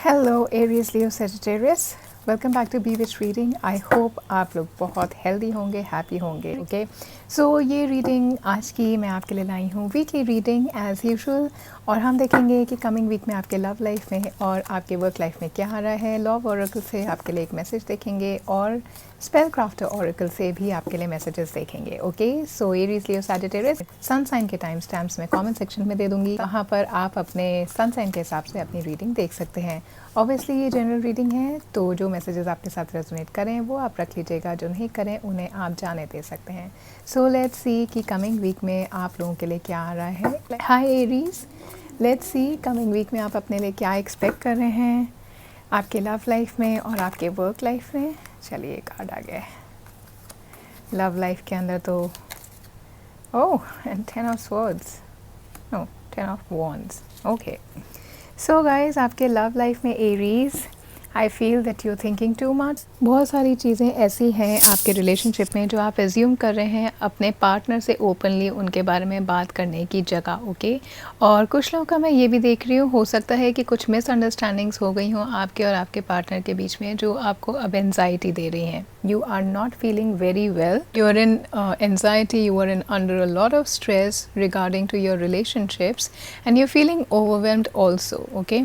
Hello Aries Leo Sagittarius, welcome back to B witch reading. I hope आप लोग बहुत healthy होंगे, happy होंगे। ओके, सो ये रीडिंग आज की मैं आपके लिए लाई हूँ, वीकली रीडिंग एज़ यूजुअल। और हम देखेंगे कि कमिंग वीक में आपके लव लाइफ में और आपके वर्क लाइफ में क्या आ रहा है। लव ऑरेकल से आपके लिए एक मैसेज देखेंगे और स्पेल क्राफ्टर ऑरेकल से भी आपके लिए मैसेजेस देखेंगे। Okay, so Aries Leo Sagittarius sun sign के टाइम स्टैम्प्स मैं कमेंट सेक्शन में दे दूंगी, वहाँ पर आप अपने सन साइन के हिसाब से अपनी रीडिंग देख सकते हैं। ऑब्वियसली ये जनरल रीडिंग है, तो जो मैसेजेस आपके साथ रेजोनेट करें वो आप रख लीजिएगा, जो नहीं करें उन्हें आप जाने दे सकते हैं। सो लेट्स सी कि कमिंग वीक में आप लोगों के लिए क्या आ रहा है। Hi Aries, let's see coming week में आप अपने लिए क्या एक्सपेक्ट कर रहे हैं आपके लव लाइफ में और आपके वर्क लाइफ में। चलिए कार्ड आ गया है लव लाइफ के अंदर तो oh and 10 of swords, no 10 of wands. Okay, so guys आपके लव लाइफ में Aries, I feel that you thinking too much. बहुत सारी चीज़ें ऐसी हैं आपके रिलेशनशिप में जो आप एज्यूम कर रहे हैं अपने पार्टनर से ओपनली उनके बारे में बात करने की जगह। ओके, और कुछ लोगों का मैं ये भी देख रही हूँ, हो सकता है कि कुछ मिसअंडरस्टैंडिंग्स हो गई हों आपके और आपके पार्टनर के बीच में, जो आपको अब एनजाइटी दे रही हैं। You are not feeling very well. You are in anxiety. You are in under a lot of stress regarding to your relationships, and you're feeling overwhelmed also. Okay,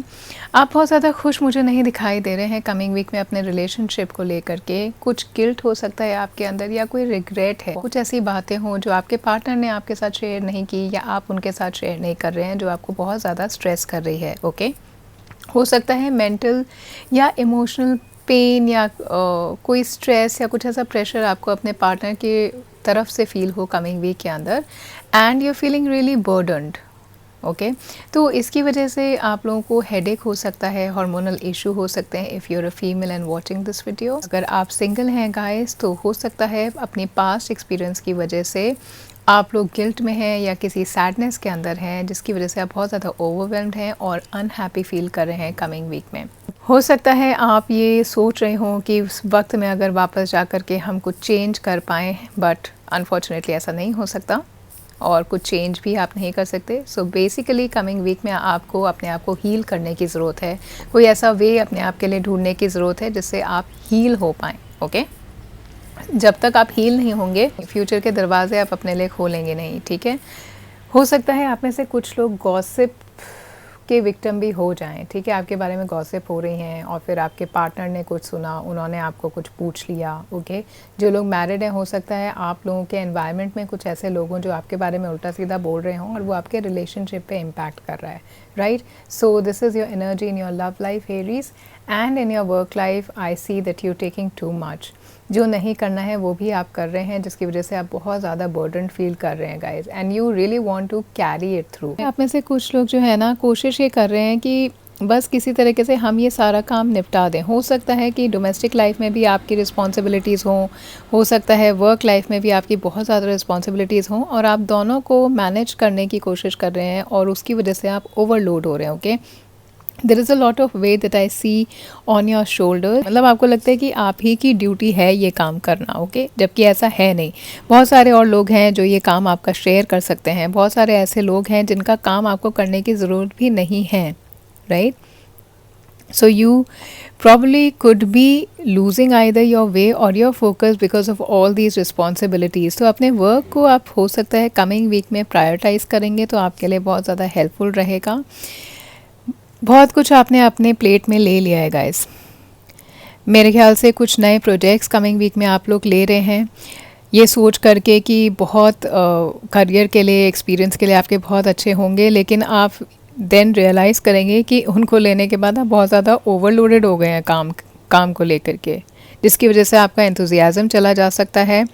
आप बहुत ज़्यादा खुश मुझे नहीं दिखाई दे रहे हैं कमिंग वीक में अपने रिलेशनशिप को लेकर के। कुछ गिल्ट हो सकता है आपके अंदर, या कोई रिग्रेट है, कुछ ऐसी बातें हों जो आपके पार्टनर ने आपके साथ शेयर नहीं की या आप उनके साथ शेयर नहीं कर रहे हैं, जो आपको बहुत ज़्यादा स्ट्रेस कर रही है। ओके, हो सकता है मेंटल या इमोशनल पेन या कोई स्ट्रेस या कुछ ऐसा प्रेशर आपको अपने पार्टनर की तरफ से फील हो कमिंग वीक के अंदर, and you feeling really burdened. Okay, तो इसकी वजह से आप लोगों को हेडेक हो सकता है, हार्मोनल इशू हो सकते हैं if you're a female and watching this video. अगर आप सिंगल हैं गाइस, तो हो सकता है अपनी पास्ट एक्सपीरियंस की वजह से आप लोग गिल्ट में हैं या किसी सैडनेस के अंदर हैं, जिसकी वजह से आप बहुत ज़्यादा ओवरवेल्म्ड हैं और अनहैप्पी फील कर रहे हैं कमिंग वीक में। हो सकता है आप ये सोच रहे हों कि उस वक्त में अगर वापस जा कर के हम कुछ चेंज कर पाएँ, बट अनफॉर्चुनेटली ऐसा नहीं हो सकता और कुछ चेंज भी आप नहीं कर सकते। सो बेसिकली कमिंग वीक में आपको अपने आप को हील करने की ज़रूरत है। कोई ऐसा वे अपने आप के लिए ढूंढने की ज़रूरत है जिससे आप हील हो पाएँ। ओके, जब तक आप हील नहीं होंगे, फ्यूचर के दरवाजे आप अपने लिए खोलेंगे नहीं। ठीक है, हो सकता है आप में से कुछ लोग गॉसिप के विक्टिम भी हो जाएं। ठीक है, आपके बारे में गॉसिप हो रही हैं और फिर आपके पार्टनर ने कुछ सुना, उन्होंने आपको कुछ पूछ लिया। ओके, जो लोग मैरिड हैं, हो सकता है आप लोगों के एनवायरनमेंट में कुछ ऐसे लोग हों जो आपके बारे में उल्टा सीधा बोल रहे हों और वो आपके रिलेशनशिप पे इम्पैक्ट कर रहा है। Right, so this is your energy in your love life Aries, and in your work life I see that you taking too much. जो नहीं करना है वो भी आप कर रहे हैं, जिसकी वजह से आप बहुत ज़्यादा बर्डन फील कर रहे हैं guys, and you really want to carry it through. आप में से कुछ लोग जो है ना, कोशिश ये कर रहे हैं कि बस किसी तरीके से हम ये सारा काम निपटा दें। हो सकता है कि डोमेस्टिक लाइफ में भी आपकी रिस्पॉन्सिबिलिटीज़ हों, हो सकता है वर्क लाइफ में भी आपकी बहुत ज़्यादा रिस्पॉन्सिबिलिटीज़ हों, और आप दोनों को मैनेज करने की कोशिश कर रहे हैं और उसकी वजह से आप ओवरलोड हो रहे हैं। Okay, there is a lot of weight that I see on your shoulder. मतलब आपको लगता है कि आप ही की ड्यूटी है ये काम करना। ओके, जबकि ऐसा है नहीं। बहुत सारे और लोग हैं जो ये काम आपका शेयर कर सकते हैं। बहुत सारे ऐसे लोग हैं जिनका काम आपको करने की ज़रूरत भी नहीं है। Right, so you probably could be losing either your way or your focus because of all these responsibilities। तो अपने वर्क को आप हो सकता है कमिंग वीक में प्रायोरिटाइज़ करेंगे तो आपके लिए बहुत ज़्यादा हेल्पफुल रहेगा। बहुत कुछ आपने अपने प्लेट में ले लिया है गाइस। मेरे ख्याल से कुछ नए प्रोजेक्ट्स कमिंग वीक में आप लोग ले रहे हैं, ये सोच करके कि बहुत करियर के लिए, एक्सपीरियंस के लिए आपके बहुत अच्छे होंगे, लेकिन आप देन रियलाइज़ करेंगे कि उनको लेने के बाद आप बहुत ज़्यादा ओवरलोडेड हो गए हैं काम को लेकर के, जिसकी वजह से आपका एंथुजियाज़म चला जा सकता है।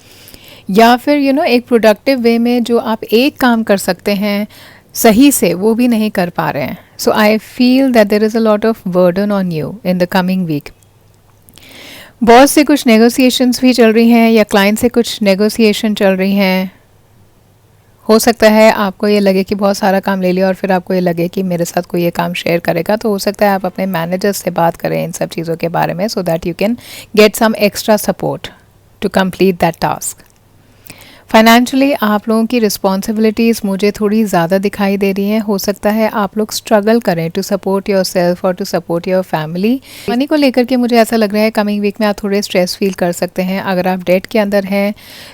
या फिर एक प्रोडक्टिव वे में जो आप एक काम कर सकते हैं सही से, वो भी नहीं कर पा रहे हैं। So I feel that there is a lot of burden on you in the coming week. Boss से कुछ नेगोशिएशंस भी चल रही हैं या क्लाइंट से कुछ नेगोशिएशन चल रही हैं। हो सकता है आपको ये लगे कि बहुत सारा काम ले लिया और फिर आपको ये लगे कि मेरे साथ कोई ये काम शेयर करेगा, तो हो सकता है आप अपने मैनेजर से बात करें इन सब चीज़ों के बारे में, so that you can get some extra support to complete that task. Financially आप लोगों की रिस्पॉन्सिबिलिटीज़ मुझे थोड़ी ज़्यादा दिखाई दे रही हैं। हो सकता है आप लोग स्ट्रगल करें टू सपोर्ट योर सेल्फ और to support your family. Money को लेकर के मुझे ऐसा लग रहा है कमिंग वीक में आप थोड़े स्ट्रेस फील कर सकते हैं। अगर आप डेट के अंदर हैं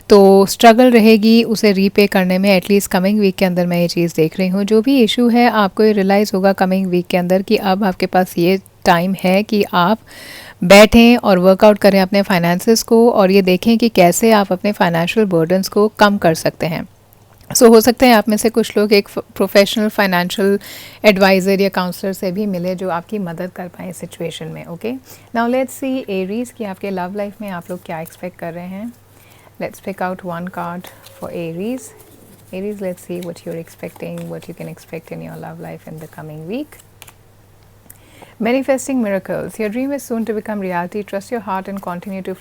तो स्ट्रगल रहेगी उसे रीपे करने में। एटलीस्ट कमिंग वीक के अंदर मैं ये चीज़ देख रही हूँ। जो भी इशू है आपको ये रियलाइज़ होगा कमिंग वीक के अंदर कि अब आपके पास ये टाइम है कि आप बैठें और वर्कआउट करें अपने फाइनेंसेस को और ये देखें कि कैसे आप अपने फाइनेंशियल बर्डन्स को कम कर सकते हैं। हो सकता है आप में से कुछ लोग एक प्रोफेशनल फाइनेंशियल एडवाइज़र या काउंसलर से भी मिले जो आपकी मदद कर पाए इस सिचुएशन में। Okay, now let's C Aries कि आपके लव लाइफ में आप लोग क्या एक्सपेक्ट कर रहे हैं। Let's pick out one card for Aries. Aries, let's see what you are expecting, what you can expect in your love life in the coming week. Manifesting miracles. Your dream is soon to become reality. Trust your heart and continue to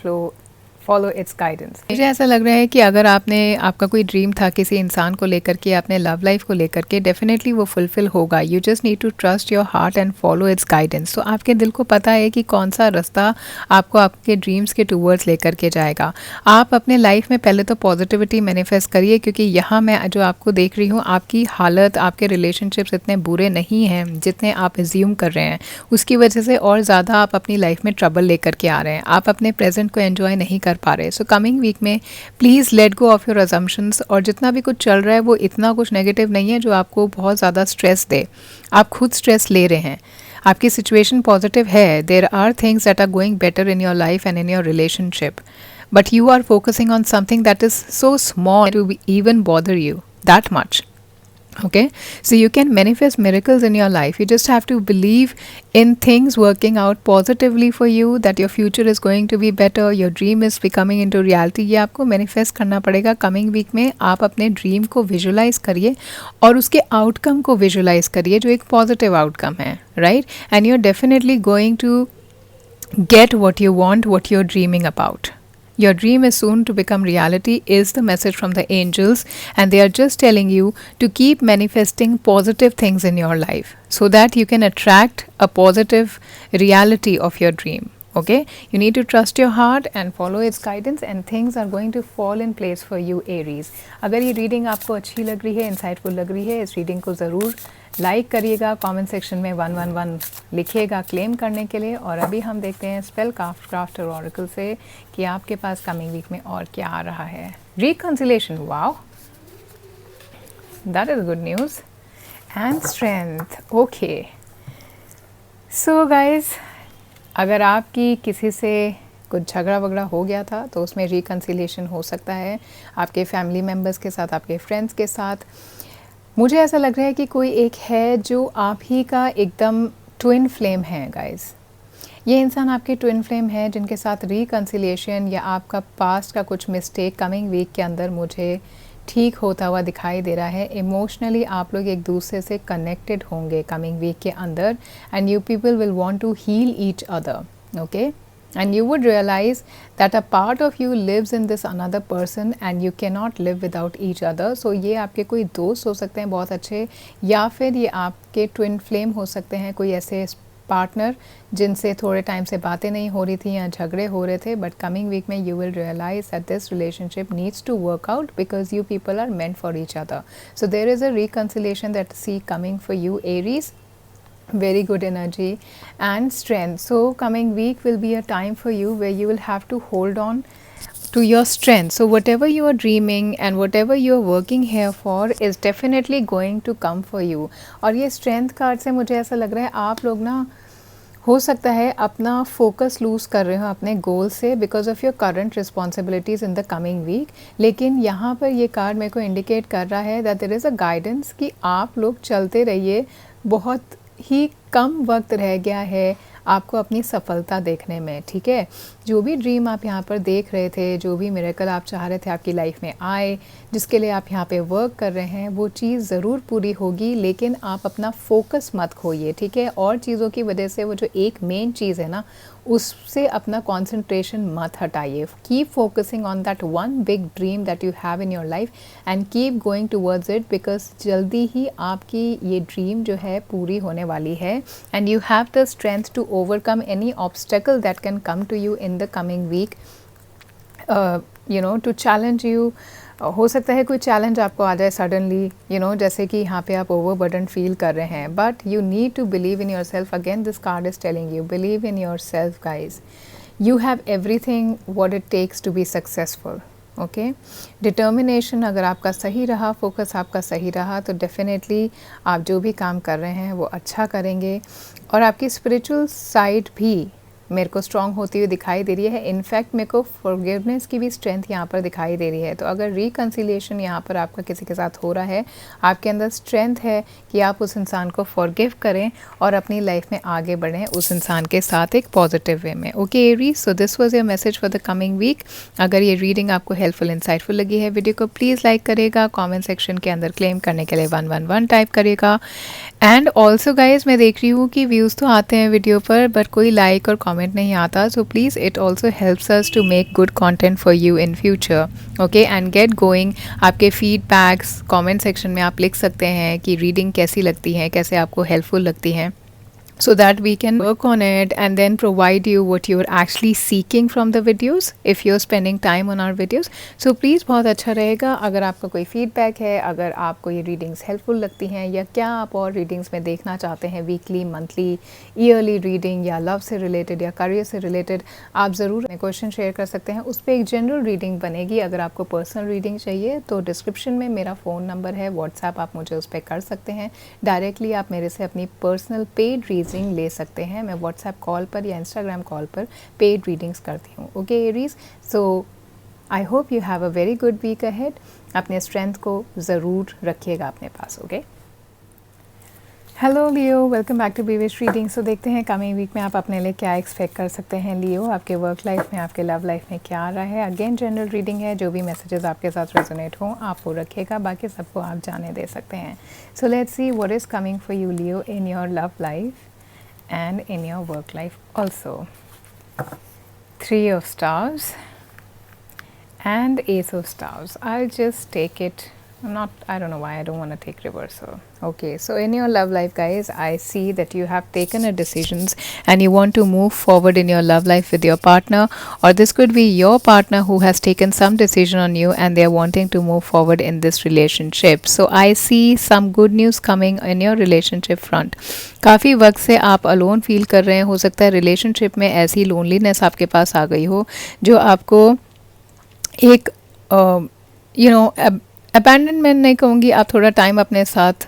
follow its guidance. मुझे ऐसा लग रहा है कि अगर आपका कोई dream था किसी इंसान को लेकर के, अपने लव लाइफ को लेकर के, डेफिनेटली वो फुलफिल होगा. You just need to trust your heart and follow its guidance. तो आपके दिल को पता है कि कौन सा रास्ता आपको आपके ड्रीम्स के टूवर्ड्स लेकर के जाएगा. आप अपने लाइफ में पहले तो पॉजिटिविटी मैनिफेस्ट करिए, क्योंकि यहाँ मैं जो आपको देख रही हूँ आपकी हालत, आपके रिलेशनशिप्स इतने बुरे नहीं हैं जितने आप एज्यूम कर रहे हैं. उसकी वजह से और ज़्यादा आप अपनी लाइफ में ट्रबल लेकर के आ रहे हैं. आप अपने प्रेजेंट को एंजॉय नहीं कर पा रहे. सो कमिंग वीक में please let go of your assumptions. और जितना भी कुछ चल रहा है वो इतना कुछ नेगेटिव नहीं है जो आपको बहुत ज़्यादा स्ट्रेस दे. आप खुद स्ट्रेस ले रहे हैं. आपकी सिचुएशन पॉजिटिव है. There are things that are going better in your life and in your relationship, but you are focusing on something that is so small to even bother you that much. Okay, so you can manifest miracles in your life. You just have to believe in things working out positively for you, that your future is going to be better, your dream is becoming into reality. ये आपको manifest करना पड़ेगा. coming week में आप अपने dream को visualize करिए और उसके outcome को visualize करिए जो एक positive outcome है, right? And you're definitely going to get what you want, what you're dreaming about. Your dream is soon to become reality is the message from the angels, and they are just telling you to keep manifesting positive things in your life so that you can attract a positive reality of your dream. Okay, you need to trust your heart and follow its guidance, and things are going to fall in place for you, Aries. अगर ये reading आपको अच्छी लग रही है, insightful लग रही है, इस रीडिंग को ज़रूर लाइक करिएगा, कमेंट सेक्शन में 111 लिखिएगा क्लेम करने के लिए. और अभी हम देखते हैं स्पेल क्राफ्ट और ऑरेकल से कि आपके पास कमिंग वीक में और क्या आ रहा है. Reconciliation, wow, that is good news. And strength. Okay, so guys, अगर आपकी किसी से कुछ झगड़ा वगड़ा हो गया था तो उसमें रिकंसिलेशन हो सकता है आपके फैमिली मेम्बर्स के साथ, आपके फ्रेंड्स के साथ. मुझे ऐसा लग रहा है कि कोई एक है जो आप ही का एकदम ट्विन फ्लेम है गाइस. ये इंसान आपके ट्विन फ्लेम है जिनके साथ रिकंसिलिएशन या आपका पास्ट का कुछ मिस्टेक कमिंग वीक के अंदर मुझे ठीक होता हुआ दिखाई दे रहा है. इमोशनली आप लोग एक दूसरे से कनेक्टेड होंगे कमिंग वीक के अंदर, and you people will want to heal each other. Okay, and you would realize that a part of you lives in this another person and you cannot live without each other. So ये आपके कोई दोस्त हो सकते हैं बहुत अच्छे, या फिर ये आपके ट्विन फ्लेम हो सकते हैं, कोई ऐसे पार्टनर जिनसे थोड़े टाइम से बातें नहीं हो रही थी या झगड़े हो रहे थे. बट कमिंग वीक में you will realize that this relationship needs to work out because you people are meant for each other. So there is a reconciliation that see coming for you, Aries. Very good energy and strength. So coming week will be a time for you where you will have to hold on to your strength. So whatever you are dreaming and whatever you are working here for is definitely going to come for you. और ये strength card से मुझे ऐसा लग रहा है आप लोग ना हो सकता है अपना फोकस लूज़ कर रहे हो अपने गोल से because of your current responsibilities in the coming week. लेकिन यहाँ पर ये कार्ड मेरे को इंडिकेट कर रहा है that there is a guidance कि आप लोग चलते रहिए. बहुत ही कम वक्त रह गया है आपको अपनी सफलता देखने में. ठीक है, जो भी ड्रीम आप यहाँ पर देख रहे थे, जो भी मिरेकल आप चाह रहे थे आपकी लाइफ में आए, जिसके लिए आप यहाँ पे वर्क कर रहे हैं, वो चीज़ ज़रूर पूरी होगी. लेकिन आप अपना फोकस मत खोइए. ठीक है, और चीज़ों की वजह से वो जो एक मेन चीज़ है ना, उससे अपना कंसंट्रेशन मत हटाइए. Keep focusing on that one big dream that you have in your life and keep going towards it because जल्दी ही आपकी ये ड्रीम जो है पूरी होने वाली है. And you have the strength to overcome any obstacle that can come to you in the coming week. To challenge you. हो सकता है कोई चैलेंज आपको आ जाए सडनली, जैसे कि यहाँ पे आप ओवरबर्डन फील कर रहे हैं, but you need to believe in yourself. Again this card is telling you believe in yourself guys. You have everything what it takes to be successful. Okay, determination अगर आपका सही रहा, focus आपका सही रहा, तो definitely आप जो भी काम कर रहे हैं वो अच्छा करेंगे। और आपकी स्पिरिचुअल साइड भी मेरे को स्ट्रॉन्ग होती हुई दिखाई दे रही है। इनफैक्ट मेरे को फॉरगिवनेस की भी स्ट्रेंथ यहाँ पर दिखाई दे रही है। तो अगर रिकन्सिलिएशन यहाँ पर आपका किसी के साथ हो रहा है, आपके अंदर स्ट्रेंथ है कि आप उस इंसान को फॉरगिव करें और अपनी लाइफ में आगे बढ़ें उस इंसान के साथ एक पॉजिटिव वे में। Okay Aries, so this was your message for the coming week. अगर ये रीडिंग आपको हेल्पफुल इंसाइटफुल लगी है, वीडियो को प्लीज़ लाइक करेगा, कॉमेंट सेक्शन के अंदर क्लेम करने के लिए 111 टाइप करेगा। एंड ऑल्सो गाइज, मैं देख रही हूँ कि व्यूज़ तो आते हैं वीडियो पर, बट कोई लाइक और कमेंट नहीं आता। So please, it also helps us to make good content for you in future. Okay, and get going. आपके फीडबैक्स कमेंट सेक्शन में आप लिख सकते हैं कि रीडिंग कैसी लगती है, कैसे आपको हेल्पफुल लगती है, so that we can work on it and then provide you what you're actually seeking from the videos if you're spending time on our videos. So please, बहुत अच्छा रहेगा अगर आपका कोई फीडबैक है, अगर आपको ये रीडिंग्स हेल्पफुल लगती हैं, या क्या आप और रीडिंग्स में देखना चाहते हैं, वीकली, मंथली, ईयरली रीडिंग, या लव से रिलेटेड या करियर से रिलेटेड, आप ज़रूर क्वेश्चन शेयर कर सकते हैं। उस पर एक जनरल रीडिंग बनेगी। अगर आपको पर्सनल रीडिंग चाहिए तो डिस्क्रिप्शन में मेरा फ़ोन नंबर है, व्हाट्सएप आप मुझे उस पर कर सकते हैं। डायरेक्टली आप मेरे से अपनी पर्सनल पेड रीडिंग ले सकते हैं। मैं व्हाट्सएप कॉल पर या इंस्टाग्राम कॉल पर पेड रीडिंग्स करती हूँ। Okay Aries, so I hope you have a very good week ahead. अपने स्ट्रेंथ को ज़रूर रखिएगा अपने पास। Okay, hello Leo, welcome back to Bewish reading. So देखते हैं कमिंग वीक में आप अपने लिए क्या एक्सपेक्ट कर सकते हैं लियो। आपके वर्क लाइफ में, आपके लव लाइफ में क्या आ रहा है। अगेन जनरल रीडिंग है, जो भी मैसेजेस आपके साथ रेजोनेट हों आप वो रखिएगा, बाकी सबको आप जाने दे सकते हैं। So let's see what is coming for you Leo in your love life and in your work life also. 3 of stars and ace of stars. I'll just take it. I don't know why I don't want to take reversal. Okay, so in your love life guys, I see that you have taken a decisions and you want to move forward in your love life with your partner, or this could be your partner who has taken some decision on you and they are wanting to move forward in this relationship. So I see some good news coming in your relationship front. काफ़ी वक्त से आप alone feel कर रहे हैं। हो सकता है रिलेशनशिप में ऐसी लोनलीनेस आपके पास आ गई हो जो आपको एक अबैंडनमेंट नहीं कहूँगी, आप थोड़ा टाइम अपने साथ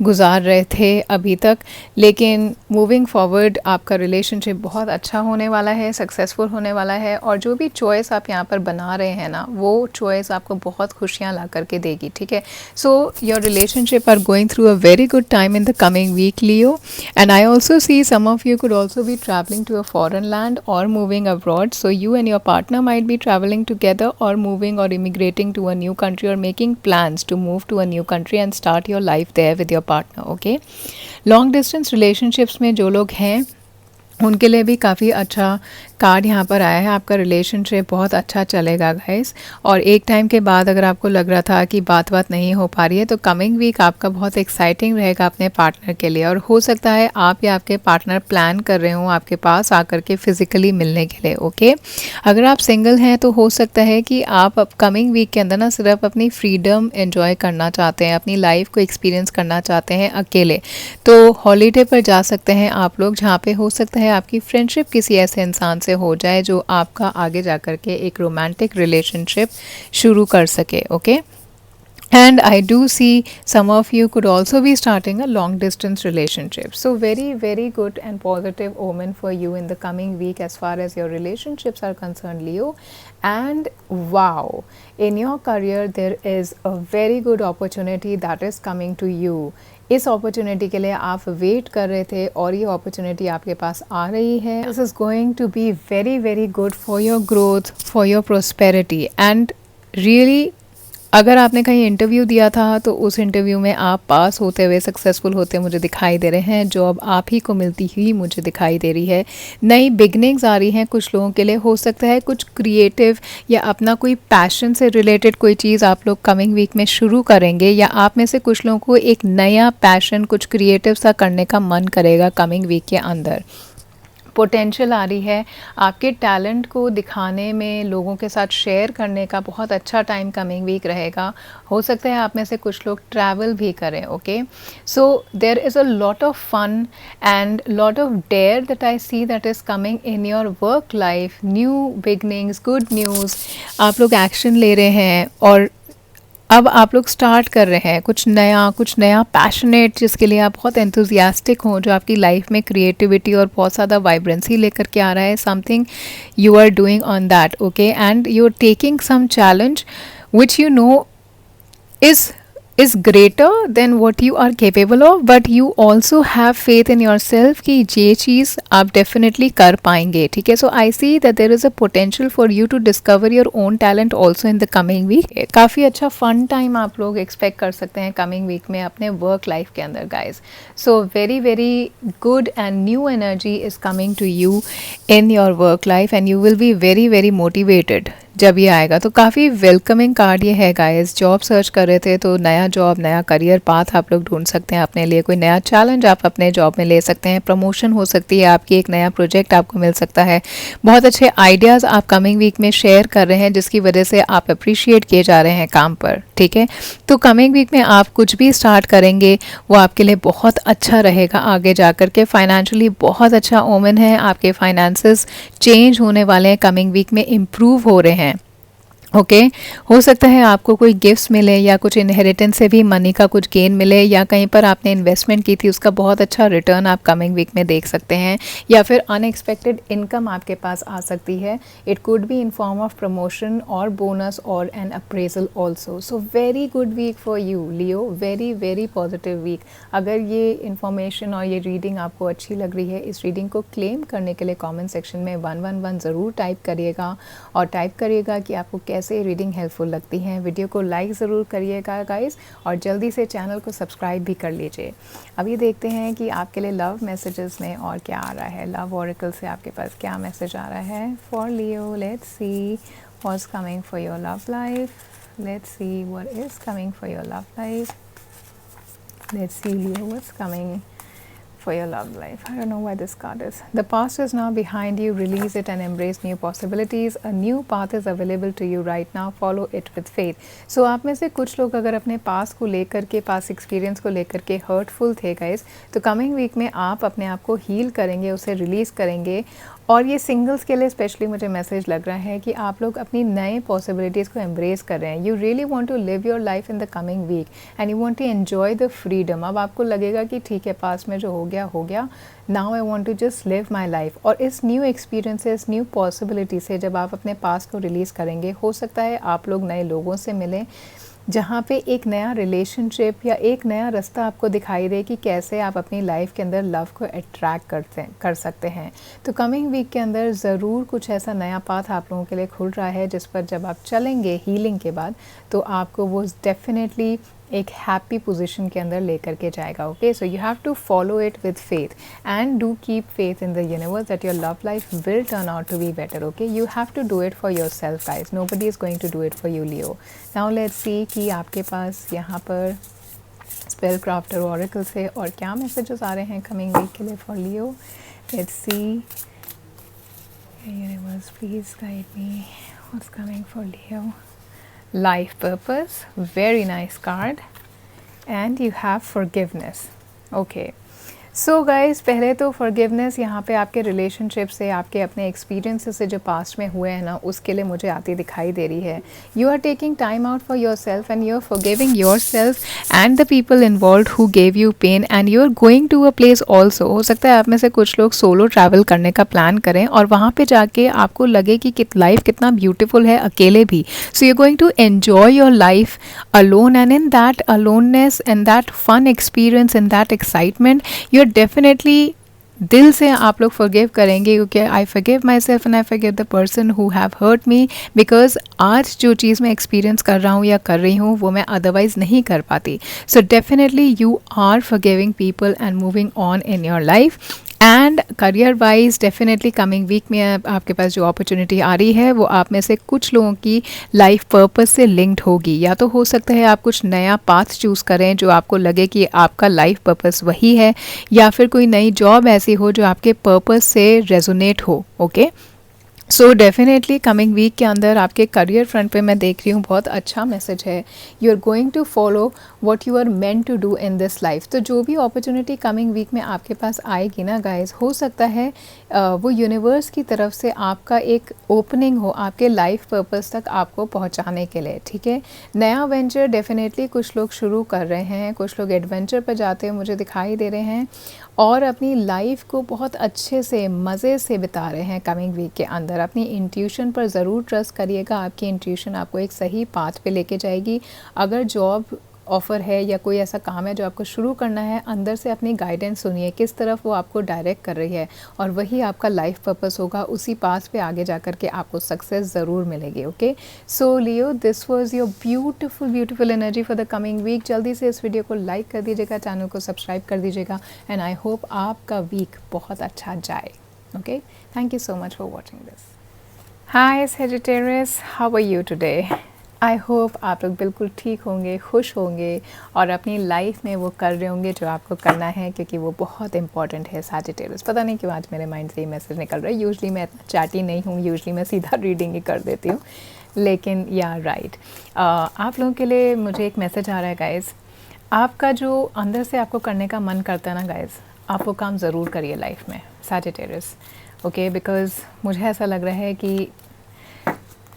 गुजार रहे थे अभी तक, लेकिन मूविंग फॉरवर्ड आपका रिलेशनशिप बहुत अच्छा होने वाला है, सक्सेसफुल होने वाला है। और जो भी चॉइस आप यहाँ पर बना रहे हैं ना, वो चॉइस आपको बहुत खुशियाँ ला करके देगी। ठीक है, so your relationship are going through a very good time in the coming week Leo. And I also see some of you could also be travelling to a foreign land और moving abroad. So you and your partner might be travelling together और moving और immigrating to a new country और making plans to move to a new country and start your life there with your partner. Okay, long distance relationships में जो लोग हैं उनके लिए भी काफ़ी अच्छा कार्ड यहाँ पर आया है। आपका रिलेशनशिप बहुत अच्छा चलेगा गाइस। और एक टाइम के बाद अगर आपको लग रहा था कि बात नहीं हो पा रही है, तो कमिंग वीक आपका बहुत एक्साइटिंग रहेगा अपने पार्टनर के लिए। और हो सकता है आप या आपके पार्टनर प्लान कर रहे हो आपके पास आकर के फिज़िकली मिलने के लिए। ओके, अगर आप सिंगल हैं तो हो सकता है कि आप कमिंग वीक के अंदर ना सिर्फ अपनी फ्रीडम एंजॉय करना चाहते हैं, अपनी लाइफ को एक्सपीरियंस करना चाहते हैं अकेले, तो हॉलीडे पर जा सकते हैं आप लोग, जहाँ पे हो सकता है आपकी फ्रेंडशिप किसी ऐसे इंसान से हो जाए जो आपका आगे जा कर के एक रोमांटिक रिलेशनशिप शुरू कर सके। Okay, and I do see some of you could also be starting a long distance relationship. So very good and positive omen for you in the coming week as far as your relationships are concerned, Leo. And wow, in your career there is a very good opportunity that is coming to you. इस opportunity के लिए आप wait कर रहे थे और ये opportunity आपके पास आ रही है। This is going to be very good for your growth, for your prosperity. And really अगर आपने कहीं इंटरव्यू दिया था तो उस इंटरव्यू में आप पास होते हुए, सक्सेसफुल होते मुझे दिखाई दे रहे हैं। जॉब आप ही को मिलती हुई मुझे दिखाई दे रही है। नई बिगनिंग्स आ रही हैं कुछ लोगों के लिए। हो सकता है कुछ क्रिएटिव या अपना कोई पैशन से रिलेटेड कोई चीज़ आप लोग कमिंग वीक में शुरू करेंगे, या आप में से कुछ लोगों को एक नया पैशन, कुछ क्रिएटिव सा करने का मन करेगा कमिंग वीक के अंदर। पोटेंशियल आ रही है, आपके टैलेंट को दिखाने में, लोगों के साथ शेयर करने का बहुत अच्छा टाइम कमिंग वीक रहेगा। हो सकता है आप में से कुछ लोग ट्रैवल भी करें, okay. So there is a lot of fun and lot of dare that I see that is coming in your work life, new beginnings, good news. आप लोग एक्शन ले रहे हैं और अब आप लोग स्टार्ट कर रहे हैं कुछ नया पैशनेट, जिसके लिए आप बहुत एंथुजियास्टिक हों, जो आपकी लाइफ में क्रिएटिविटी और बहुत ज़्यादा वाइब्रेंसी लेकर के आ रहा है। Something you are doing on that, okay, and you are taking some challenge which you know is greater than what you are capable of, but you also have faith in yourself कि ये चीज़ आप definitely कर पाएंगे, ठीक है। So I see that there is a potential for you to discover your own talent also in the coming week. काफ़ी अच्छा fun time आप लोग expect कर सकते हैं coming week में अपने work life के अंदर, guys. So very very good and new energy is coming to you in your work life and you will be very very motivated जब ये आएगा। तो काफ़ी वेलकमिंग कार्ड ये है गाइस। जॉब सर्च कर रहे थे तो नया जॉब, नया करियर पाथ आप लोग ढूंढ सकते हैं अपने लिए, कोई नया चैलेंज आप अपने जॉब में ले सकते हैं, प्रमोशन हो सकती है आपकी, एक नया प्रोजेक्ट आपको मिल सकता है। बहुत अच्छे आइडियाज़ आप कमिंग वीक में शेयर कर रहे हैं जिसकी वजह से आप अप्रिशिएट किए जा रहे हैं काम पर, ठीक है। तो कमिंग वीक में आप कुछ भी स्टार्ट करेंगे वो आपके लिए बहुत अच्छा रहेगा आगे जा कर के। फाइनेंशियली बहुत अच्छा ओमेन है, आपके फाइनेंसेस चेंज होने वाले हैं, कमिंग वीक में इम्प्रूव हो रहे हैं, ओके। हो सकता है आपको कोई गिफ्ट्स मिले या कुछ इनहेरिटेंस से भी मनी का कुछ गेन मिले, या कहीं पर आपने इन्वेस्टमेंट की थी उसका बहुत अच्छा रिटर्न आप कमिंग वीक में देख सकते हैं, या फिर अनएक्सपेक्टेड इनकम आपके पास आ सकती है। It could be in form of promotion और बोनस और an appraisal also. So very good week for you Leo, very very positive week. अगर ये इन्फॉर्मेशन और ये रीडिंग आपको अच्छी लग रही है, इस रीडिंग को क्लेम करने के लिए कॉमेंट सेक्शन में 111 ज़रूर टाइप करिएगा, और टाइप करिएगा कि आपको कैसे रीडिंग हेल्पफुल लगती हैं। वीडियो को लाइक ज़रूर करिएगा गाइस, और जल्दी से चैनल को सब्सक्राइब भी कर लीजिए। अभी देखते हैं कि आपके लिए लव मैसेजेस में और क्या आ रहा है, लव ऑरेकल से आपके पास क्या मैसेज आ रहा है for Leo. Let's see what's coming for your love life, let's see what is coming for your love life, let's see Leo what's coming for your love life. I don't know why this card is. The past is now behind you. Release it and embrace new possibilities. A new path is available to you right now. Follow it with faith. So आप में से कुछ लोग अगर अपने past को लेकर के, पास्ट एक्सपीरियंस को लेकर के हर्टफुल थे गाइस, तो कमिंग वीक में आप अपने आप को हील करेंगे, उसे रिलीज़ करेंगे। और ये सिंगल्स के लिए स्पेशली मुझे मैसेज लग रहा है कि आप लोग अपनी नए पॉसिबिलिटीज़ को एम्ब्रेस कर रहे हैं। You really want to live your life in the coming week and you want to enjoy the freedom. अब आपको लगेगा कि ठीक है, पास में जो हो गया, now I want to just live my life. और इस न्यू एक्सपीरियंसेस, न्यू पॉसिबिलिटी से जब आप अपने पास को रिलीज़ करेंगे, हो सकता है आप लोग नए लोगों से मिलें जहाँ पे एक नया रिलेशनशिप या एक नया रास्ता आपको दिखाई दे कि कैसे आप अपनी लाइफ के अंदर लव को अट्रैक्ट कर सकते हैं। तो कमिंग वीक के अंदर ज़रूर कुछ ऐसा नया पाथ आप लोगों के लिए खुल रहा है जिस पर जब आप चलेंगे हीलिंग के बाद, तो आपको वो डेफिनेटली एक हैप्पी पोजीशन के अंदर लेकर के जाएगा, okay. So you have to follow it with faith and do keep faith in the universe that your love life will turn out to be better, okay. You have to do it for yourself guys, nobody is going to do it for you Leo. Now let's see कि आपके पास यहाँ पर spell crafter oracle से और क्या messages आ रहे हैं coming week के लिए for Leo. Let's see universe, please guide me what's coming for Leo. Life purpose, very nice card, and you have forgiveness, okay. So guys, पहले तो फॉरगिवनेस यहाँ पे आपके रिलेशनशिप से, आपके अपने एक्सपीरियंसेस से जो पास्ट में हुए हैं ना, उसके लिए मुझे आती दिखाई दे रही है। You are taking time out for yourself and you are forgiving yourself and the people involve who gave you pain, and you are going to a place also. हो सकता है आप में से कुछ लोग सोलो ट्रैवल करने का प्लान करें और वहाँ पर जाके आपको लगे कि लाइफ कितना ब्यूटिफुल है अकेले भी। So you are going to enjoy your life alone, and in that aloneness, in that fun experience, in that excitement, you definitely दिल से आप लोग फॉरगिव करेंगे, क्योंकि I forgive myself and I forgive the person who have hurt me, because आज जो चीज़ मैं experience कर रहा हूँ या कर रही हूँ वो मैं अदरवाइज़ नहीं कर पाती। So definitely you are forgiving people and moving on in your life, and career wise definitely coming week में आपके पास जो अपॉर्चुनिटी आ रही है वो आप में से कुछ लोगों की लाइफ पर्पस से लिंक्ड होगी, या तो हो सकता है आप कुछ नया पाथ चूज़ करें जो आपको लगे कि आपका लाइफ पर्पस वही है, या फिर कोई नई जॉब ऐसी हो जो आपके पर्पस से रेजोनेट हो। Okay, so definitely coming week के अंदर आपके करियर फ्रंट पे मैं देख रही हूँ बहुत अच्छा मैसेज है। You are going to follow what you are meant to do in this life. तो जो भी अपॉर्चुनिटी कमिंग वीक में आपके पास आएगी ना गाइस, हो सकता है वो यूनिवर्स की तरफ से आपका एक ओपनिंग हो आपके लाइफ पर्पस तक आपको पहुँचाने के लिए। ठीक है, नया वेंचर डेफिनेटली कुछ लोग शुरू कर रहे हैं, कुछ लोग एडवेंचर पर जाते हैं मुझे दिखाई दे रहे हैं, और अपनी लाइफ को बहुत अच्छे से मज़े से बिता रहे हैं कमिंग वीक के अंदर। अपनी इंट्यूशन पर ज़रूर ट्रस्ट करिएगा, आपकी इंट्यूशन आपको एक सही पाथ पे लेके जाएगी। अगर जॉब ऑफ़र है या कोई ऐसा काम है जो आपको शुरू करना है, अंदर से अपनी गाइडेंस सुनिए किस तरफ वो आपको डायरेक्ट कर रही है, और वही आपका लाइफ पर्पस होगा। उसी पाथ पे आगे जा कर के आपको सक्सेस ज़रूर मिलेगी। Okay, so Leo, this was your beautiful energy for the coming week. जल्दी से इस वीडियो को लाइक कर दीजिएगा, चैनल को सब्सक्राइब कर दीजिएगा, एंड आई होप आपका वीक बहुत अच्छा जाए। Okay, thank you so much for watching this. Hi Sagittarius, how are you today? I hope आप लोग बिल्कुल ठीक होंगे, खुश होंगे, और अपनी लाइफ में वो कर रहे होंगे जो आपको करना है, क्योंकि वो बहुत इंपॉर्टेंट है सैजिटेरियस। पता नहीं क्यों आज मेरे माइंड से ये मैसेज निकल रहा है। यूजली मैं इतना चैटी नहीं हूँ, यूजली मैं सीधा रीडिंग ही कर देती हूँ, लेकिन या राइट, आप लोगों के लिए मुझे एक मैसेज आ रहा है गाइज़। आपका जो अंदर से आपको करने का मन करता है ना गाइज़, आप वो काम ज़रूर करिए लाइफ में सैजिटेरियस। ओके, बिकॉज़ मुझे ऐसा लग रहा है कि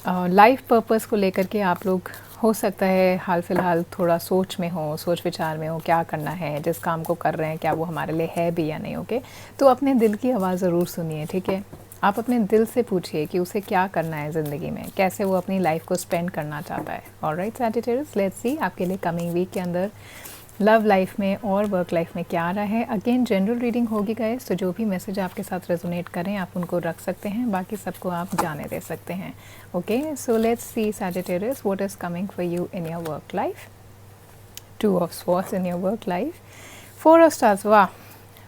लाइफ पर्पस को लेकर के आप लोग हो सकता है हाल फिलहाल थोड़ा सोच में हो, सोच विचार में हो, क्या करना है, जिस काम को कर रहे हैं क्या वो हमारे लिए है भी या नहीं। ओके, तो अपने दिल की आवाज़ ज़रूर सुनिए। ठीक है, आप अपने दिल से पूछिए कि उसे क्या करना है ज़िंदगी में, कैसे वो अपनी लाइफ को स्पेंड करना चाहता है। ऑलराइट सैजिटेरियस, लेट्स सी आपके लिए कमिंग वीक के अंदर लव लाइफ में और वर्क लाइफ में क्या आ रहा है। अगेन जनरल रीडिंग होगी गाइस, तो जो भी मैसेज आपके साथ रेजोनेट करें आप उनको रख सकते हैं, बाकी सबको आप जाने दे सकते हैं। Okay, so let's see Sagittarius, what is coming for you in your work life. 2 of swords in your work life, 4 of stars. वाह,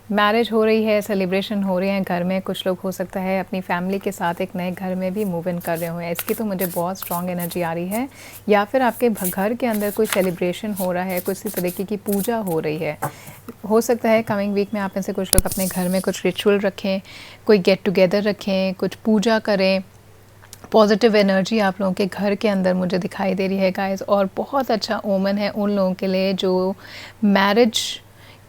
मैरिज हो रही है, सेलिब्रेशन हो रहे हैं घर में। कुछ लोग हो सकता है अपनी फैमिली के साथ एक नए घर में भी मूव इन कर रहे हुए हैं, इसकी तो मुझे बहुत स्ट्रॉन्ग एनर्जी आ रही है। या फिर आपके घर के अंदर कोई सेलिब्रेशन हो रहा है, कुछ इस तरीके की पूजा हो रही है। हो सकता है कमिंग वीक में आप में से कुछ लोग अपने घर में कुछ रिचुअल रखें, कोई गेट टुगेदर रखें, कुछ पूजा करें। पॉजिटिव एनर्जी आप लोगों के घर के अंदर मुझे दिखाई दे रही है गाइस, और बहुत अच्छा ओमन है उन लोगों के लिए जो मैरिज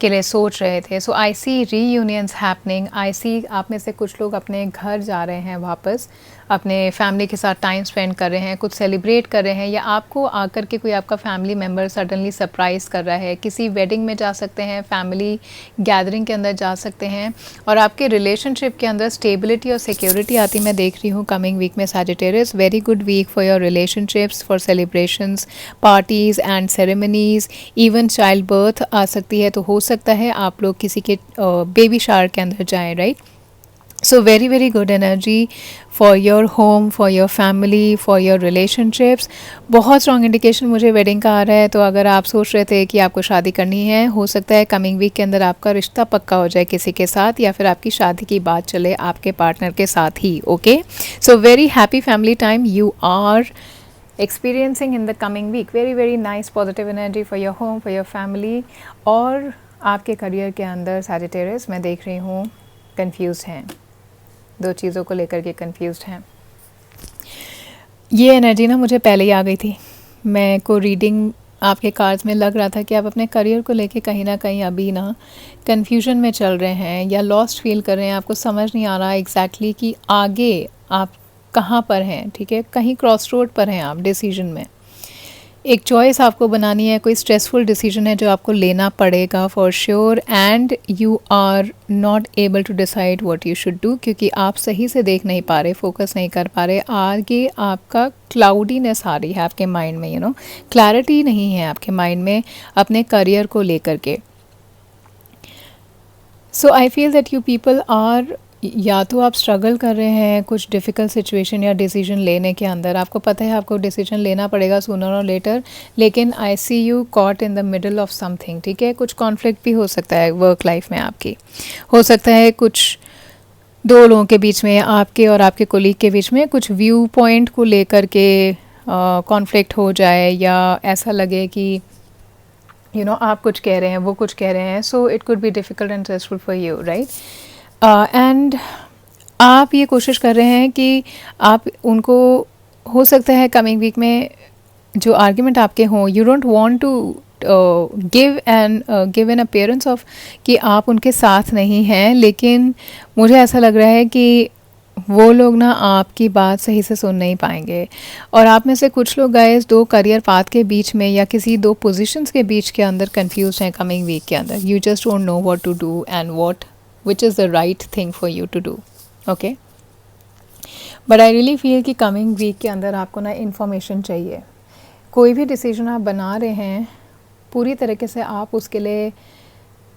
के लिए सोच रहे थे। सो आई सी रीयूनियंस हैपनिंग। आई सी आप में से कुछ लोग अपने घर जा रहे हैं वापस, अपने फैमिली के साथ टाइम स्पेंड कर रहे हैं, कुछ सेलिब्रेट कर रहे हैं, या आपको आकर के कोई आपका फैमिली मेम्बर सडनली सरप्राइज़ कर रहा है। किसी वेडिंग में जा सकते हैं, फैमिली गैदरिंग के अंदर जा सकते हैं, और आपके रिलेशनशिप के अंदर स्टेबिलिटी और सिक्योरिटी आती मैं देख रही हूँ कमिंग वीक में Sagittarius. Very good week for your relationships, for celebrations, parties and ceremonies, even child birth आ सकती है। तो हो सकता है आप लोग किसी के बेबी शावर के अंदर जाएँ, right. So very good energy for your home, for your family, for your relationships. बहुत स्ट्रॉन्ग इंडिकेशन मुझे वेडिंग का आ रहा है। तो अगर आप सोच रहे थे कि आपको शादी करनी है, हो सकता है कमिंग वीक के अंदर आपका रिश्ता पक्का हो जाए किसी के साथ, या फिर आपकी शादी की बात चले आपके पार्टनर के साथ ही। Okay, so very happy family time you are experiencing in the coming week. Very nice positive energy for your home, for your family. और आपके करियर के अंदर सैजिटेरियस मैं देख रही हूँ कंफ्यूज हैं, 2 चीज़ों को लेकर के कंफ्यूज हैं। ये एनर्जी ना मुझे पहले ही आ गई थी। मैं को रीडिंग आपके कार्ड्स में लग रहा था कि आप अपने करियर को लेके कहीं ना कहीं अभी ना कंफ्यूजन में चल रहे हैं, या लॉस्ट फील कर रहे हैं। आपको समझ नहीं आ रहा एग्जैक्टली कि आगे आप कहाँ पर हैं। ठीक है, कहीं क्रॉस रोड पर हैं आप डिसीजन में। एक चॉइस आपको बनानी है, कोई स्ट्रेसफुल डिसीजन है जो आपको लेना पड़ेगा for sure, and you are not able to decide what you should do, क्योंकि आप सही से देख नहीं पा रहे, फोकस नहीं कर पा रहे। आगे आपका क्लाउडीनेस आ रही है आपके माइंड में, यू नो क्लैरिटी नहीं है आपके माइंड में अपने करियर को लेकर के। So I feel that you people are या तो आप स्ट्रगल कर रहे हैं कुछ डिफ़िकल्ट सिचुएशन या डिसीजन लेने के अंदर, आपको पता है आपको डिसीजन लेना पड़ेगा सूनर और लेटर, लेकिन I see you caught in the middle of something, ठीक है। कुछ कॉन्फ्लिक्ट भी हो सकता है वर्क लाइफ में आपकी, हो सकता है कुछ दो लोगों के बीच में, आपके और आपके कोलीग के बीच में कुछ व्यू पॉइंट को लेकर के कॉन्फ्लिक्ट हो जाए, या ऐसा लगे कि आप कुछ कह रहे हैं वो कुछ कह रहे हैं, so it could be difficult and stressful for you, right. And आप ये कोशिश कर रहे हैं कि आप उनको, हो सकता है कमिंग वीक में जो आर्ग्यूमेंट आपके हों, you don't want to give an appearance of कि आप उनके साथ नहीं हैं, लेकिन मुझे ऐसा लग रहा है कि वो लोग ना आपकी बात सही से सुन नहीं पाएंगे। और आप में से कुछ लोग गाइस दो करियर पाथ के बीच में या किसी दो पोजीशंस के बीच के अंदर कंफ्यूज हैं कमिंग वीक के अंदर। You just don't know what to do and what which is the right thing for you to do, okay. But I really feel कि कमिंग वीक के अंदर आपको ना इन्फॉर्मेशन चाहिए। कोई भी डिसीजन आप बना रहे हैं, पूरी तरीके से आप उसके लिए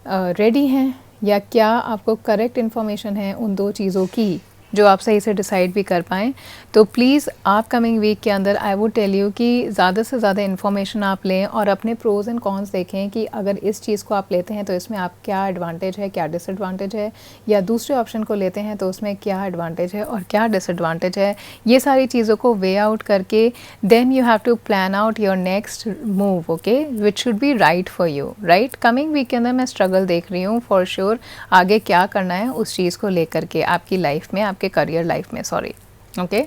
रेडी हैं, या क्या आपको करेक्ट इन्फॉर्मेशन है उन दो चीज़ों की जो आप सही से डिसाइड भी कर पाएँ। तो प्लीज़ आप कमिंग वीक के अंदर आई वुड टेल यू कि ज़्यादा से ज़्यादा इन्फॉर्मेशन आप लें और अपने प्रोज एंड कॉन्स देखें कि अगर इस चीज़ को आप लेते हैं तो इसमें आप क्या एडवांटेज है, क्या डिसएडवांटेज है, या दूसरे ऑप्शन को लेते हैं तो उसमें क्या एडवांटेज है और क्या डिसएडवांटेज है। ये सारी चीज़ों को वे आउट करके then you have to plan out your next move, okay, which should be right for you, right. Coming week के अंदर मैं स्ट्रगल देख रही हूँ फॉर श्योर, आगे क्या करना है उस चीज़ को लेकर के आपकी लाइफ में, आपके करियर लाइफ में, सॉरी, ओके।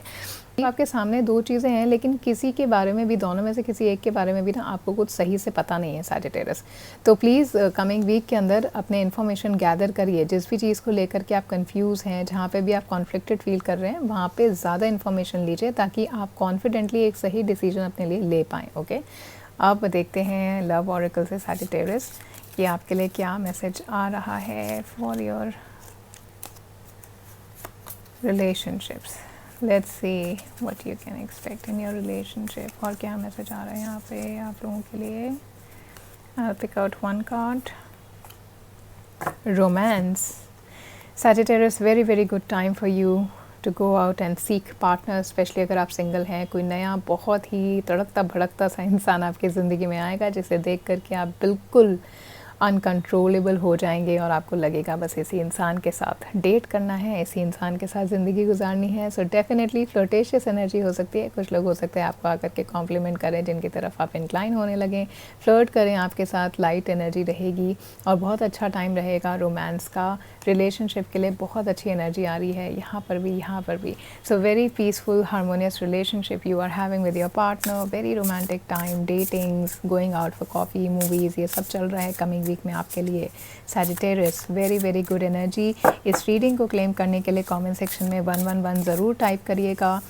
आपके सामने दो चीज़ें हैं, लेकिन किसी के बारे में भी, दोनों में से किसी एक के बारे में भी ना आपको कुछ सही से पता नहीं है सैजिटेरियस। तो प्लीज़ कमिंग वीक के अंदर अपने इन्फॉर्मेशन गैदर करिए। जिस भी चीज़ को लेकर के आप कंफ्यूज हैं, जहाँ पे भी आप कॉन्फ्लिक्टेड फील कर रहे हैं, वहाँ पे ज़्यादा इन्फॉर्मेशन लीजिए ताकि आप कॉन्फिडेंटली एक सही डिसीजन अपने लिए ले पाएँ, ओके। अब देखते हैं लव ऑरेकल से सैजिटेरियस कि आपके लिए क्या मैसेज आ रहा है for your relationships. Let's see what you can expect in your relationship. और क्या मैसेज आ रहा है यहाँ पे आप लोगों के लिए। I'll pick out one card. Romance. Sagittarius, very very good time for you to go out and seek partners, especially अगर आप सिंगल हैं। कोई नया बहुत ही तड़कता भड़कता सा इंसान आपकी ज़िंदगी में आएगा जिसे देख करके आप बिल्कुल अनकंट्रोलेबल हो जाएंगे और आपको लगेगा बस इसी इंसान के साथ डेट करना है, इसी इंसान के साथ ज़िंदगी गुजारनी है। सो डेफिनेटली फ्लर्टेशियस एनर्जी हो सकती है। कुछ लोग हो सकते हैं आपको आकर के कॉम्प्लीमेंट करें, जिनकी तरफ आप इंक्लाइन होने लगें, फ्लर्ट करें आपके साथ, लाइट एनर्जी रहेगी और बहुत अच्छा टाइम रहेगा रोमांस का। रिलेशनशिप के लिए बहुत अच्छी एनर्जी आ रही है यहाँ पर भी, यहाँ पर भी। So very peaceful harmonious relationship you are having with your partner, very romantic time, datings, going out for coffee, movies, ये सब चल रहा है कमिंग वीक में आपके लिए। Sagittarius, very very good energy. इस रीडिंग को क्लेम करने के लिए कमेंट सेक्शन में 111 ज़रूर टाइप करिएगा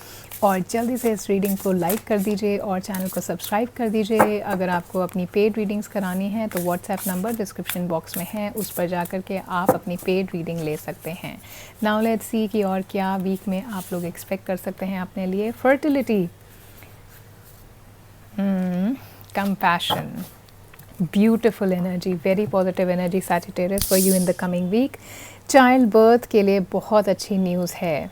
और जल्दी से इस रीडिंग को लाइक कर दीजिए और चैनल को सब्सक्राइब कर दीजिए। अगर आपको अपनी पेड रीडिंग्स करानी है तो व्हाट्सएप नंबर डिस्क्रिप्शन बॉक्स में है, उस पर जा कर के आप अपनी पेड रीडिंग ले सकते हैं। नाउ लेट्स सी कि और क्या वीक में आप लोग एक्सपेक्ट कर सकते हैं अपने लिए। Fertility, compassion, beautiful energy, very positive energy Sagittarius for you in the coming week. Child birth के लिए बहुत अच्छी न्यूज़ है।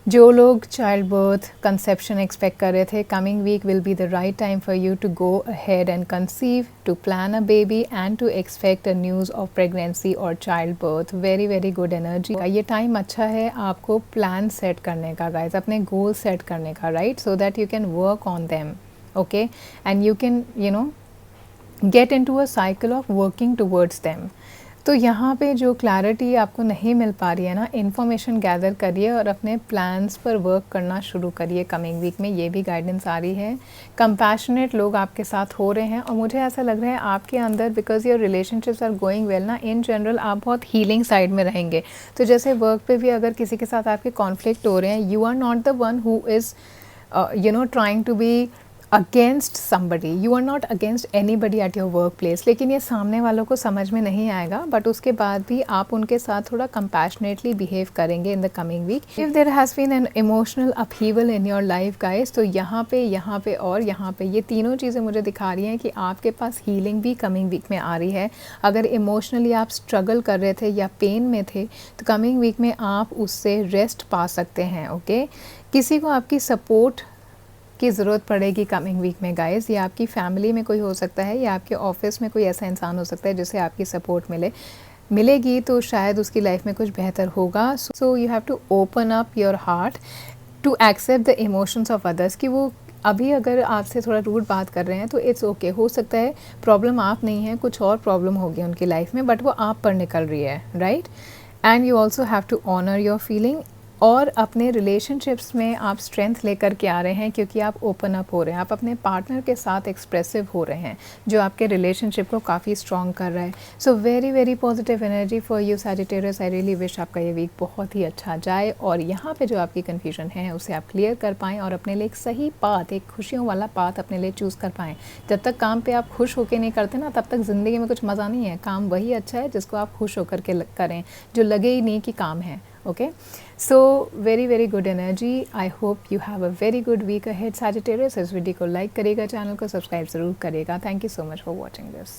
जो लोग चाइल्ड बर्थ, कंसेप्शन एक्सपेक्ट कर रहे थे, coming week will be the right time for you to go ahead and conceive, to plan a baby and to expect a news of pregnancy और child birth. Very very good energy. ये time अच्छा है आपको plan set करने का guys, अपने goal set करने का, right, so that you can work on them, okay, and you can get into a cycle of working towards them. तो यहाँ पे जो क्लैरिटी आपको नहीं मिल पा रही है ना, इन्फॉर्मेशन गैदर करिए और अपने प्लान्स पर वर्क करना शुरू करिए कमिंग वीक में, ये भी गाइडेंस आ रही है। कंपैशनेट लोग आपके साथ हो रहे हैं और मुझे ऐसा लग रहा है आपके अंदर, because your relationships are going well ना, इन जनरल आप बहुत हीलिंग साइड में रहेंगे। तो जैसे वर्क पे भी अगर किसी के साथ आपके कॉन्फ्लिक्ट हो रहे हैं, you are not the one who is trying to be against somebody, you are not against anybody at your work place, लेकिन ये सामने वालों को समझ में नहीं आएगा, बट उसके बाद भी आप उनके साथ थोड़ा कंपैशनेटली बिहेव करेंगे in the coming week. If there has been an emotional upheaval in your life guys, तो यहाँ पे और यहाँ पे ये तीनों चीज़ें मुझे दिखा रही हैं कि आपके पास हीलिंग भी कमिंग वीक में आ रही है. अगर इमोशनली आप स्ट्रगल कर रहे थे या पेन में थे, तो कमिंग वीक में आप उससे रेस्ट पा सकते हैं. ओके, किसी को आपकी सपोर्ट की ज़रूरत पड़ेगी कमिंग वीक में गाइस. ये आपकी फैमिली में कोई हो सकता है या आपके ऑफिस में कोई ऐसा इंसान हो सकता है जिसे आपकी सपोर्ट मिलेगी तो शायद उसकी लाइफ में कुछ बेहतर होगा. So you have to open up your heart to accept the emotions of others. कि वो अभी अगर आपसे थोड़ा रूड बात कर रहे हैं तो इट्स ओके. हो सकता है प्रॉब्लम आप नहीं है, कुछ और प्रॉब्लम होगी उनकी लाइफ में, बट वो आप पर निकल रही है, right. And you also have to honour your feeling. और अपने रिलेशनशिप्स में आप स्ट्रेंथ लेकर के आ रहे हैं क्योंकि आप ओपन अप हो रहे हैं, आप अपने पार्टनर के साथ एक्सप्रेसिव हो रहे हैं, जो आपके रिलेशनशिप को काफ़ी स्ट्रॉन्ग कर रहा है. So very very positive energy for you Sagittarius. I really wish आपका ये वीक बहुत ही अच्छा जाए और यहाँ पे जो आपकी कन्फ्यूजन है उसे आप क्लियर कर पाएँ और अपने लिए एक सही पाथ, एक खुशियों वाला पाथ अपने लिए चूज़ कर पाएँ. जब तक काम पे आप खुश होकर नहीं करते ना, तब तक ज़िंदगी में कुछ मज़ा नहीं है. काम वही अच्छा है जिसको आप खुश होकर के करें, जो लगे ही नहीं कि काम है. Okay, so very good energy. I hope you have a very good week ahead Sagittarius. इस वीडियो को लाइक करेगा, चैनल को सब्सक्राइब ज़रूर करेगा. Thank you so much for watching this.